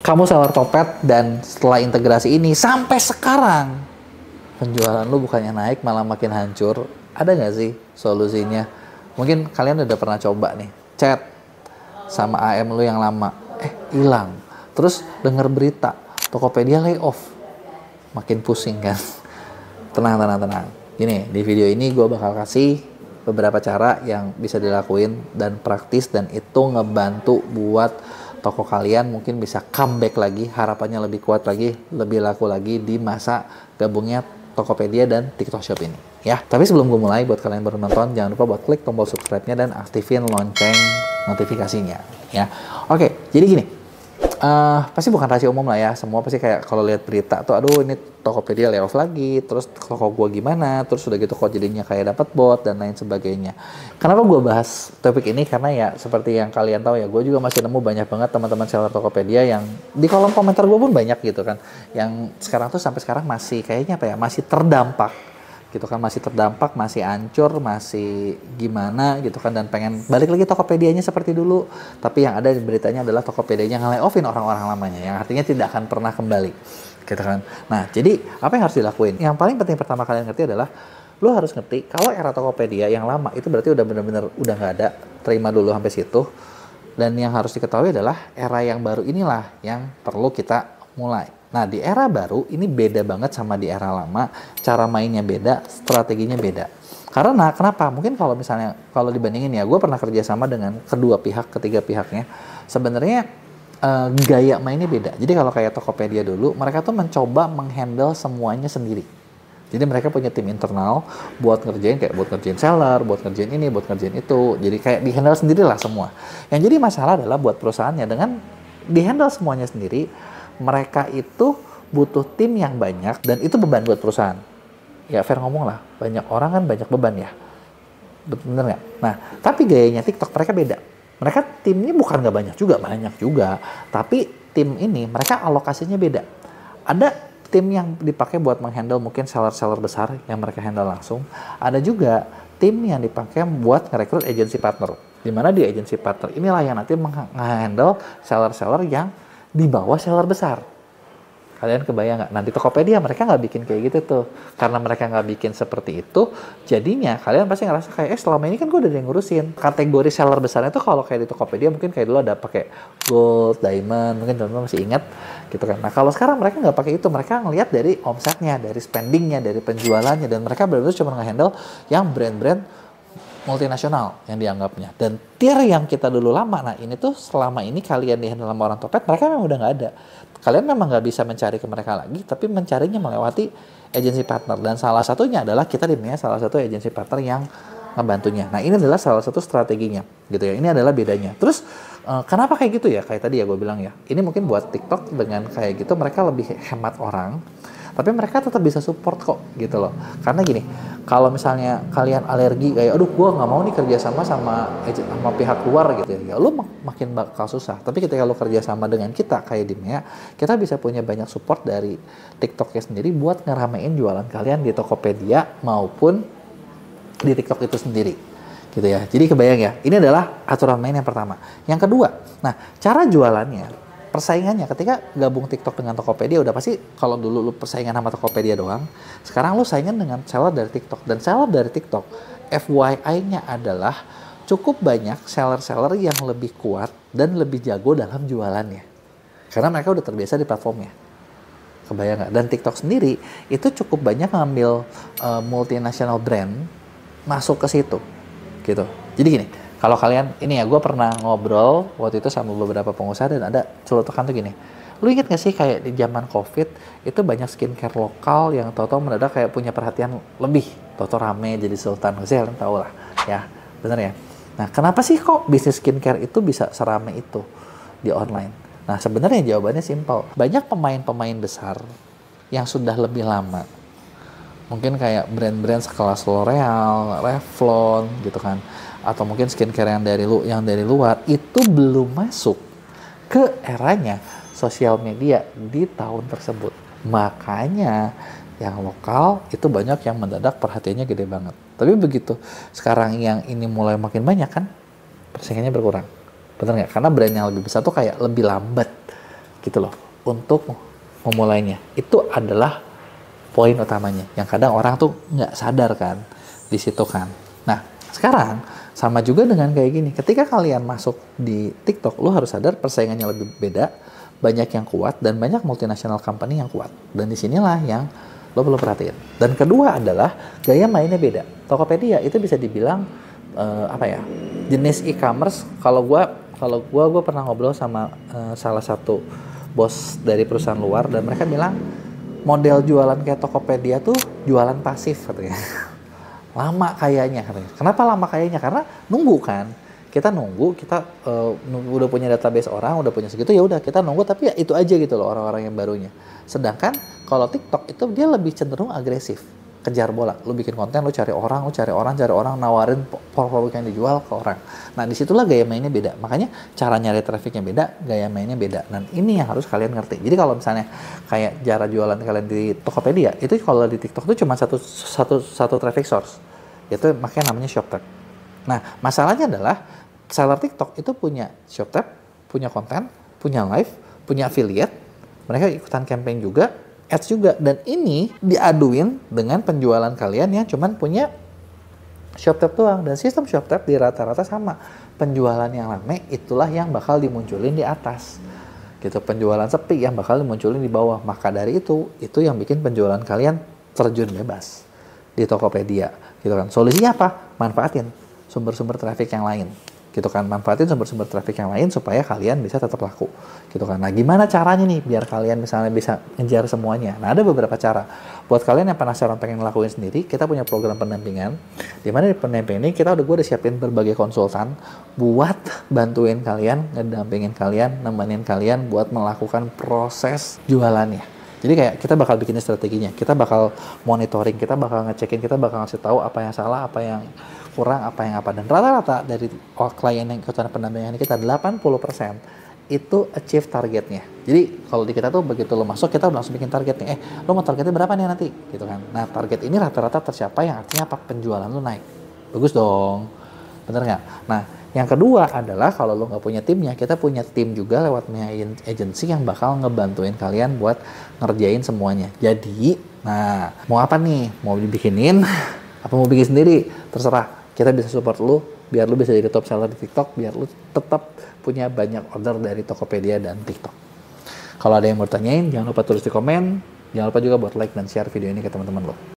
kamu seller Tokped dan setelah integrasi ini sampai sekarang penjualan lu bukannya naik malah makin hancur, ada nggak sih solusinya? Mungkin kalian udah pernah coba nih chat sama AM lu yang lama, hilang. Terus denger berita Tokopedia layoff, makin pusing kan? Tenang. Gini, di video ini gue bakal kasih beberapa cara yang bisa dilakuin dan praktis, dan itu ngebantu buat toko kalian mungkin bisa comeback lagi, harapannya lebih kuat lagi, lebih laku lagi di masa gabungnya Tokopedia dan TikTok Shop ini ya. Tapi sebelum gue mulai, buat kalian baru nonton, jangan lupa buat klik tombol subscribe-nya dan aktifin lonceng notifikasinya ya. Oke, jadi gini, pasti bukan rahasia umum lah ya, semua pasti kayak kalau lihat berita tuh, aduh ini Tokopedia layoff lagi, terus toko gue gimana, terus udah gitu kok jadinya kayak dapat bot dan lain sebagainya. Kenapa gue bahas topik ini? Karena ya seperti yang kalian tahu ya, gue juga masih nemu banyak banget teman-teman seller Tokopedia yang di kolom komentar gue pun banyak gitu kan, yang sekarang tuh sampai sekarang masih kayaknya apa ya, masih terdampak gitu kan, masih terdampak, masih hancur, masih gimana gitu kan, dan pengen balik lagi Tokopedianya seperti dulu, tapi yang ada di beritanya adalah Tokopedianya nge-layoffin orang-orang lamanya, yang artinya tidak akan pernah kembali gitu kan. Nah, jadi apa yang harus dilakuin? Yang paling penting pertama kalian ngerti adalah lu harus ngerti kalau era Tokopedia yang lama itu berarti udah bener-bener udah nggak ada, terima dulu sampai situ. Dan yang harus diketahui adalah era yang baru inilah yang perlu kita mulai. Nah, di era baru ini beda banget sama di era lama, cara mainnya beda, strateginya beda. Karena kenapa? Mungkin kalau misalnya kalau dibandingin ya, gue pernah kerja sama dengan kedua pihak, ketiga pihaknya, sebenarnya gaya mainnya beda. Jadi kalau kayak Tokopedia dulu, mereka tuh mencoba menghandle semuanya sendiri. Jadi mereka punya tim internal buat ngerjain, kayak buat ngerjain seller, buat ngerjain ini, buat ngerjain itu. Jadi kayak dihandle sendiri lah semua. Yang jadi masalah adalah buat perusahaannya, dengan dihandle semuanya sendiri, mereka itu butuh tim yang banyak dan itu beban buat perusahaan. Ya fair ngomong lah, banyak orang kan banyak beban ya. Bener nggak? Nah, tapi gayanya TikTok mereka beda. Mereka timnya bukan nggak banyak juga. Tapi tim ini mereka alokasinya beda. Ada tim yang dipakai buat menghandle mungkin seller-seller besar yang mereka handle langsung. Ada juga tim yang dipakai buat ngerekrut agency partner. Dimana di agency partner inilah yang nanti menghandle seller-seller yang di bawah seller besar. Kalian kebayang nggak? Nanti Tokopedia mereka nggak bikin kayak gitu tuh. Karena mereka nggak bikin seperti itu, jadinya kalian pasti ngerasa kayak, selama ini kan gue udah ngurusin. Kategori seller besarnya tuh kalau kayak di Tokopedia mungkin kayak dulu ada pakai gold, diamond, mungkin teman-teman masih ingat gitu kan. Nah kalau sekarang mereka nggak pakai itu, mereka ngelihat dari omsetnya, dari spendingnya, dari penjualannya, dan mereka benar-benar cuma nge-handle yang brand-brand multinasional yang dianggapnya. Dan tier yang kita dulu lama, nah ini tuh selama ini kalian di handle sama orang Tokped, mereka memang udah nggak ada. Kalian memang nggak bisa mencari ke mereka lagi, tapi mencarinya melewati agency partner. Dan salah satunya adalah kita dimana salah satu agency partner yang ngebantunya. Nah ini adalah salah satu strateginya gitu ya. Ini adalah bedanya. Terus kenapa kayak gitu ya? Kayak tadi ya gue bilang ya, ini mungkin buat TikTok dengan kayak gitu mereka lebih hemat orang, tapi mereka tetap bisa support kok gitu loh. Karena gini, kalau misalnya kalian alergi kayak, aduh gue nggak mau nih kerja sama pihak luar gitu ya, lu makin bakal susah. Tapi ketika lu kerja sama dengan kita kayak Dimea, kita bisa punya banyak support dari TikToknya sendiri buat ngeramein jualan kalian di Tokopedia maupun di TikTok itu sendiri gitu ya. Jadi kebayang ya, ini adalah aturan main yang pertama. Yang kedua, nah cara jualannya, persaingannya ketika gabung TikTok dengan Tokopedia, udah pasti kalau dulu lu persaingan sama Tokopedia doang, sekarang lu saingan dengan seller dari TikTok. Dan seller dari TikTok, FYI-nya adalah cukup banyak seller-seller yang lebih kuat dan lebih jago dalam jualannya. Karena mereka udah terbiasa di platformnya. Kebayang nggak? Dan TikTok sendiri itu cukup banyak ngambil multinational brand masuk ke situ. Gitu. Jadi gini, kalau kalian, ini ya gue pernah ngobrol waktu itu sama beberapa pengusaha dan ada celotekan tuh gini. Lu inget gak sih kayak di zaman COVID itu banyak skincare lokal yang tau-tau mendadak kayak punya perhatian lebih. Tau-tau rame jadi sultan. Pasti kalian tau lah. Ya, bener ya. Nah, kenapa sih kok bisnis skincare itu bisa serame itu di online? Nah, sebenarnya jawabannya simpel. Banyak pemain-pemain besar yang sudah lebih lama. Mungkin kayak brand-brand sekelas L'Oreal, Revlon gitu kan. Atau mungkin skincare yang dari luar itu belum masuk ke eranya sosial media di tahun tersebut. Makanya yang lokal itu banyak yang mendadak perhatiannya gede banget. Tapi begitu sekarang yang ini mulai makin banyak kan, persaingannya berkurang. Bener nggak? Karena brand yang lebih besar tuh kayak lebih lambat gitu loh, untuk memulainya. Itu adalah poin utamanya yang kadang orang tuh nggak sadar kan di situ kan. Nah sekarang sama juga dengan kayak gini, ketika kalian masuk di TikTok, lu harus sadar persaingannya lebih beda, banyak yang kuat dan banyak multinasional company yang kuat, dan disinilah yang lo perlu perhatiin. Dan kedua adalah gaya mainnya beda. Tokopedia itu bisa dibilang jenis e-commerce. Kalau gua pernah ngobrol sama salah satu bos dari perusahaan luar, dan mereka bilang model jualan kayak Tokopedia tuh jualan pasif katanya. Lama kayaknya katanya. Kenapa lama kayaknya? Karena nunggu kan. Kita nunggu, udah punya database orang, udah punya segitu, ya udah kita nunggu, tapi ya itu aja gitu loh orang-orang yang barunya. Sedangkan kalau TikTok itu dia lebih cenderung agresif, kejar bola. Lu bikin konten, lu cari orang, nawarin produk yang dijual ke orang. Nah disitulah gaya mainnya beda. Makanya cara nyari trafficnya beda, gaya mainnya beda. Dan ini yang harus kalian ngerti. Jadi kalau misalnya kayak cara jualan kalian di Tokopedia, itu kalau di TikTok itu cuma satu traffic source, yaitu makanya namanya ShopTab. Nah masalahnya adalah seller TikTok itu punya ShopTab, punya konten, punya live, punya affiliate, mereka ikutan campaign juga, ads juga, dan ini diaduin dengan penjualan kalian yang cuman punya ShopTab doang. Dan sistem ShopTab di rata-rata sama, penjualan yang rame itulah yang bakal dimunculin di atas gitu, penjualan sepi yang bakal dimunculin di bawah. Maka dari itu yang bikin penjualan kalian terjun bebas di Tokopedia gitu kan. Solusinya apa? Manfaatin sumber-sumber traffic yang lain gitu kan, manfaatin sumber-sumber traffic yang lain supaya kalian bisa tetap laku gitu kan. Nah gimana caranya nih biar kalian misalnya bisa ngejar semuanya? Nah ada beberapa cara. Buat kalian yang penasaran pengen ngelakuin sendiri, kita punya program pendampingan, dimana di pendampingan ini gue udah siapin berbagai konsultan buat bantuin kalian, ngedampingin kalian, nemenin kalian buat melakukan proses jualannya. Jadi kayak kita bakal bikin strateginya, kita bakal monitoring, kita bakal ngecekin, kita bakal ngasih tahu apa yang salah, apa yang kurang, apa yang apa. Dan rata-rata dari klien yang ikutan pendampingan kita 80% itu achieve targetnya. Jadi kalau di kita tuh begitu lo masuk, kita udah langsung bikin targetnya. Lo mau targetnya berapa nih nanti? Gitu kan. Nah target ini rata-rata tercapai, yang artinya apa? Penjualan lo naik. Bagus dong. Bener nggak? Nah yang kedua adalah kalau lo nggak punya timnya, kita punya tim juga lewat agency yang bakal ngebantuin kalian buat ngerjain semuanya. Jadi, nah mau apa nih? Mau dibikinin? Apa mau bikin sendiri? Terserah. Kita bisa support lu, biar lu bisa jadi top seller di TikTok, biar lu tetap punya banyak order dari Tokopedia dan TikTok. Kalau ada yang mau tanyain, jangan lupa tulis di komen. Jangan lupa juga buat like dan share video ini ke teman-teman lo.